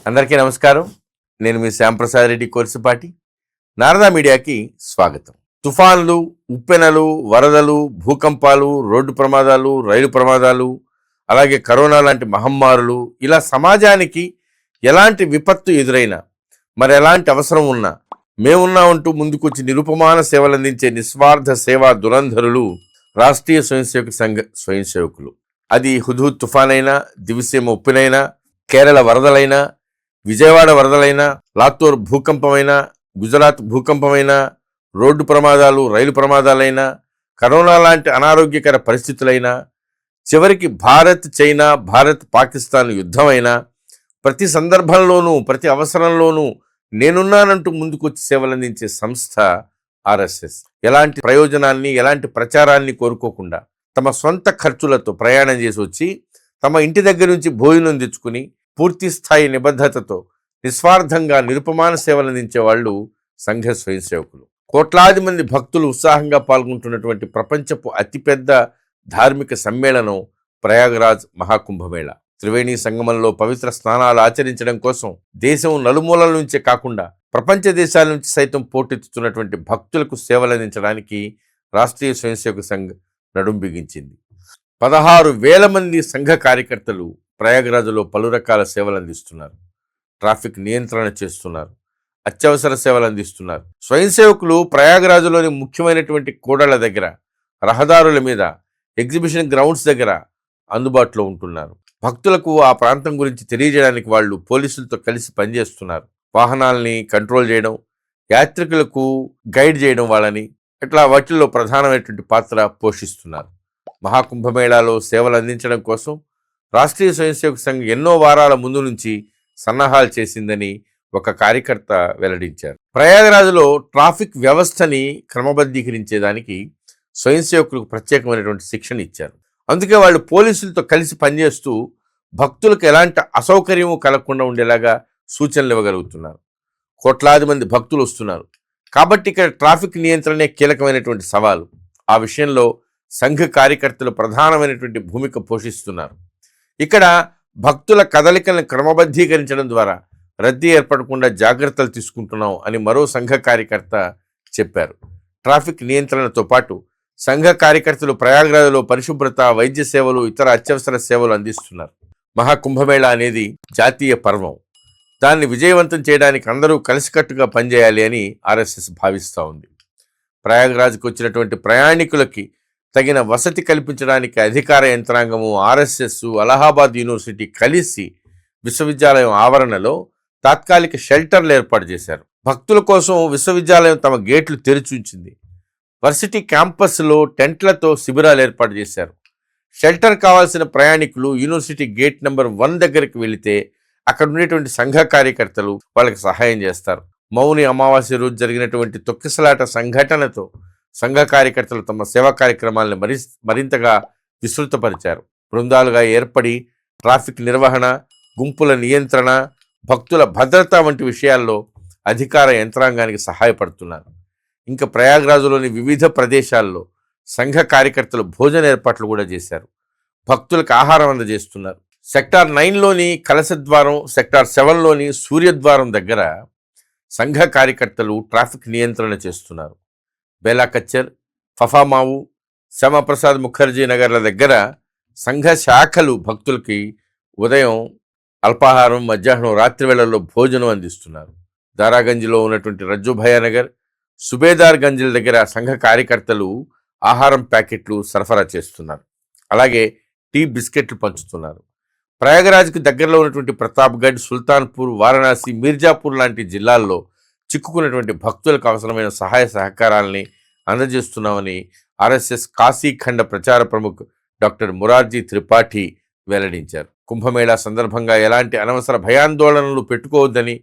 అందరికీ నమస్కారం. నేను మీ శ్యాంప్రసాద్ రెడ్డి కోర్సుపాటి. నారదా మీడియాకి స్వాగతం. తుఫాన్లు, ఉప్పెనలు, వరదలు, భూకంపాలు, రోడ్డు ప్రమాదాలు, రైలు ప్రమాదాలు, అలాగే కరోనా లాంటి మహమ్మారులు, ఇలా సమాజానికి ఎలాంటి విపత్తు ఎదురైనా, మరి ఎలాంటి అవసరం ఉన్నా మేమున్నామంటూ ముందుకొచ్చి నిరుపమాన సేవలందించే నిస్వార్థ సేవా దురంధరులు రాష్ట్రీయ స్వయంసేవక సంఘ స్వయంసేవకులు. అది హుద్హుద్ తుఫాన్ అయినా, దివిసీమ ఉప్పెనైనా, కేరళ వరదలైనా, విజయవాడ వరదలైనా, లాతూర్ భూకంపమైనా, గుజరాత్ భూకంపమైనా, రోడ్డు ప్రమాదాలు, రైలు ప్రమాదాలైనా, కరోనా లాంటి అనారోగ్యకర పరిస్థితులైనా, చివరికి భారత్ చైనా, భారత్ పాకిస్తాన్ యుద్ధమైనా, ప్రతి సందర్భంలోనూ ప్రతి అవసరంలోనూ నేనున్నానంటూ ముందుకొచ్చి సేవలందించే సంస్థ ఆర్ఎస్ఎస్. ఎలాంటి ప్రయోజనాన్ని, ఎలాంటి ప్రచారాన్ని కోరుకోకుండా తమ సొంత ఖర్చులతో ప్రయాణం చేసి వచ్చి తమ ఇంటి దగ్గర నుంచి భోజనం తెచ్చుకుని పూర్తి స్థాయి నిబద్ధతతో నిస్వార్థంగా నిరుపమాన సేవలందించే వాళ్ళు సంఘ స్వయంసేవకులు. కోట్లాది మంది భక్తులు ఉత్సాహంగా పాల్గొంటున్నటువంటి ప్రపంచపు అతిపెద్ద ధార్మిక సమ్మేళనం ప్రయాగరాజ్ మహాకుంభమేళ. త్రివేణి సంగమంలో పవిత్ర స్నానాలు ఆచరించడం కోసం దేశం నలుమూలల నుంచే కాకుండా ప్రపంచ దేశాల నుంచి సైతం పోటెత్తుతున్నటువంటి భక్తులకు సేవలందించడానికి రాష్ట్రీయ స్వయంసేవక సంఘ్ నడుం బిగించింది. 16,000 మంది సంఘ కార్యకర్తలు ప్రయాగరాజ్లో పలు రకాల సేవలు అందిస్తున్నారు. ట్రాఫిక్ నియంత్రణ చేస్తున్నారు, అత్యవసర సేవలు అందిస్తున్నారు. స్వయం సేవకులు ప్రయాగరాజ్లోని ముఖ్యమైనటువంటి కూడళ్ల దగ్గర, రహదారుల మీద, ఎగ్జిబిషన్ గ్రౌండ్స్ దగ్గర అందుబాటులో ఉంటున్నారు. భక్తులకు ఆ ప్రాంతం గురించి తెలియజేయడానికి వాళ్ళు పోలీసులతో కలిసి పనిచేస్తున్నారు. వాహనాల్ని కంట్రోల్ చేయడం, యాత్రికులకు గైడ్ చేయడం, వాళ్ళని ఇట్లా వాటిల్లో ప్రధానమైనటువంటి పాత్ర పోషిస్తున్నారు. మహాకుంభమేళాలో సేవలు అందించడం కోసం రాష్ట్రీయ స్వయంసేవక సంఘ్ ఎన్నో వారాల ముందు నుంచి సన్నాహాలు చేసిందని ఒక కార్యకర్త వెల్లడించారు. ప్రయాగరాజ్లో ట్రాఫిక్ వ్యవస్థని క్రమబద్ధీకరించేదానికి స్వయంసేవకులకు ప్రత్యేకమైనటువంటి శిక్షణ ఇచ్చారు. అందుకే వాళ్ళు పోలీసులతో కలిసి పనిచేస్తూ భక్తులకు ఎలాంటి అసౌకర్యము కలగకుండా ఉండేలాగా సూచనలు ఇవ్వగలుగుతున్నారు. కోట్లాది మంది భక్తులు వస్తున్నారు కాబట్టి ఇక్కడ ట్రాఫిక్ నియంత్రణే కీలకమైనటువంటి సవాలు. ఆ విషయంలో సంఘ కార్యకర్తలు ప్రధానమైనటువంటి భూమిక పోషిస్తున్నారు. ఇక్కడ భక్తుల కదలికలను క్రమబద్ధీకరించడం ద్వారా రద్దీ ఏర్పడకుండా జాగ్రత్తలు తీసుకుంటున్నాం అని మరో సంఘ కార్యకర్త చెప్పారు. ట్రాఫిక్ నియంత్రణతో పాటు సంఘ కార్యకర్తలు ప్రయాగరాజ్లో పరిశుభ్రత, వైద్య సేవలు, ఇతర అత్యవసర సేవలు అందిస్తున్నారు. మహాకుంభమేళ అనేది జాతీయ పర్వం. దాన్ని విజయవంతం చేయడానికి అందరూ కలిసికట్టుగా పనిచేయాలి అని ఆర్ఎస్ఎస్ భావిస్తూ ఉంది. ప్రయాగరాజ్కి వచ్చినటువంటి ప్రయాణికులకి తగిన వసతి కల్పించడానికి అధికార యంత్రాంగము, ఆర్ఎస్ఎస్, అలహాబాద్ యూనివర్సిటీ కలిసి విశ్వవిద్యాలయం ఆవరణలో తాత్కాలిక షెల్టర్లు ఏర్పాటు చేశారు. భక్తుల కోసం విశ్వవిద్యాలయం తమ గేట్లు తెరిచి ఉంచింది. వర్సిటీ క్యాంపస్లో టెంట్లతో శిబిరాలు ఏర్పాటు చేశారు. షెల్టర్ కావాల్సిన ప్రయాణికులు యూనివర్సిటీ గేట్ నెంబర్ 1 దగ్గరికి వెళితే అక్కడ ఉండేటువంటి సంఘ కార్యకర్తలు వాళ్ళకి సహాయం చేస్తారు. మౌని అమావాస్య రోజు జరిగినటువంటి తొక్కిసలాట సంఘటనతో సంఘ కార్యకర్తలు తమ సేవా కార్యక్రమాలను మరింతగా విస్తృతపరిచారు. బృందాలుగా ఏర్పడి ట్రాఫిక్ నిర్వహణ, గుంపుల నియంత్రణ, భక్తుల భద్రత వంటి విషయాల్లో అధికార యంత్రాంగానికి సహాయపడుతున్నారు. ఇంకా ప్రయాగరాజ్లోని వివిధ ప్రదేశాల్లో సంఘ కార్యకర్తలు భోజన ఏర్పాట్లు కూడా చేశారు. భక్తులకు ఆహారం అందజేస్తున్నారు. సెక్టార్ 9లోని కలశద్వారం, సెక్టార్ 7లోని సూర్యద్వారం దగ్గర సంఘ కార్యకర్తలు ట్రాఫిక్ నియంత్రణ చేస్తున్నారు. బేలాకచ్చర్, ఫఫామావు, శ్యామప్రసాద్ ముఖర్జీ నగర్ల దగ్గర సంఘ శాఖలు భక్తులకి ఉదయం అల్పాహారం, మధ్యాహ్నం, రాత్రి వేళల్లో భోజనం అందిస్తున్నారు. దారాగంజ్లో ఉన్నటువంటి రజ్జుభయ నగర్, సుబేదార్ గంజ్ల దగ్గర సంఘ కార్యకర్తలు ఆహారం ప్యాకెట్లు సరఫరా చేస్తున్నారు. అలాగే టీ, బిస్కెట్లు పంచుతున్నారు. ప్రయాగరాజ్కి దగ్గరలో ఉన్నటువంటి ప్రతాప్గఢ్, సుల్తాన్పూర్, వారణాసి, మీర్జాపూర్ లాంటి జిల్లాల్లో చిక్కుకున్నటువంటి భక్తులకు అవసరమైన సహాయ సహకారాలని అందజేస్తున్నామని ఆర్ఎస్ఎస్ కాశీఖండ ప్రచార ప్రముఖ్ డాక్టర్ మురార్జీ త్రిపాఠి వెల్లడించారు. కుంభమేళా సందర్భంగా ఎలాంటి అనవసర భయాందోళనలు పెట్టుకోవద్దని,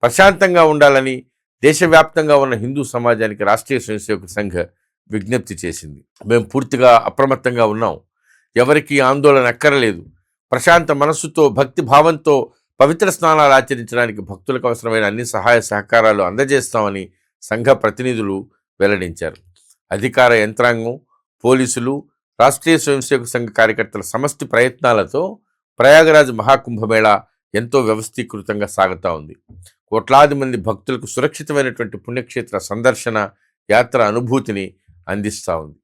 ప్రశాంతంగా ఉండాలని దేశవ్యాప్తంగా ఉన్న హిందూ సమాజానికి రాష్ట్రీయ స్వయంసేవక సంఘ్ విజ్ఞప్తి చేసింది. మేము పూర్తిగా అప్రమత్తంగా ఉన్నాం. ఎవరికీ ఆందోళన అక్కరలేదు. ప్రశాంత మనస్సుతో, భక్తి భావంతో పవిత్ర స్నానాలు ఆచరించడానికి భక్తులకు అవసరమైన అన్ని సహాయ సహకారాలు అందజేస్తామని సంఘ ప్రతినిధులు వెల్లడించారు. అధికార యంత్రాంగం, పోలీసులు, రాష్ట్రీయ స్వయంసేవక సంఘ కార్యకర్తల సమష్టి ప్రయత్నాలతో ప్రయాగరాజ్ మహాకుంభమేళా ఎంతో వ్యవస్థీకృతంగా సాగుతూ ఉంది. కోట్లాది మంది భక్తులకు సురక్షితమైనటువంటి పుణ్యక్షేత్ర సందర్శన యాత్ర అనుభూతిని అందిస్తూ ఉంది.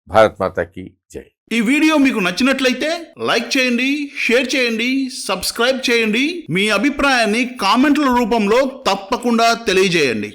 భారత్ మాతాకి జై. ఈ వీడియో మీకు నచ్చినట్లయితే లైక్ చేయండి, షేర్ చేయండి, సబ్స్క్రైబ్ చేయండి. మీ అభిప్రాయాన్ని కామెంట్ల రూపంలో తప్పకుండా తెలియజేయండి.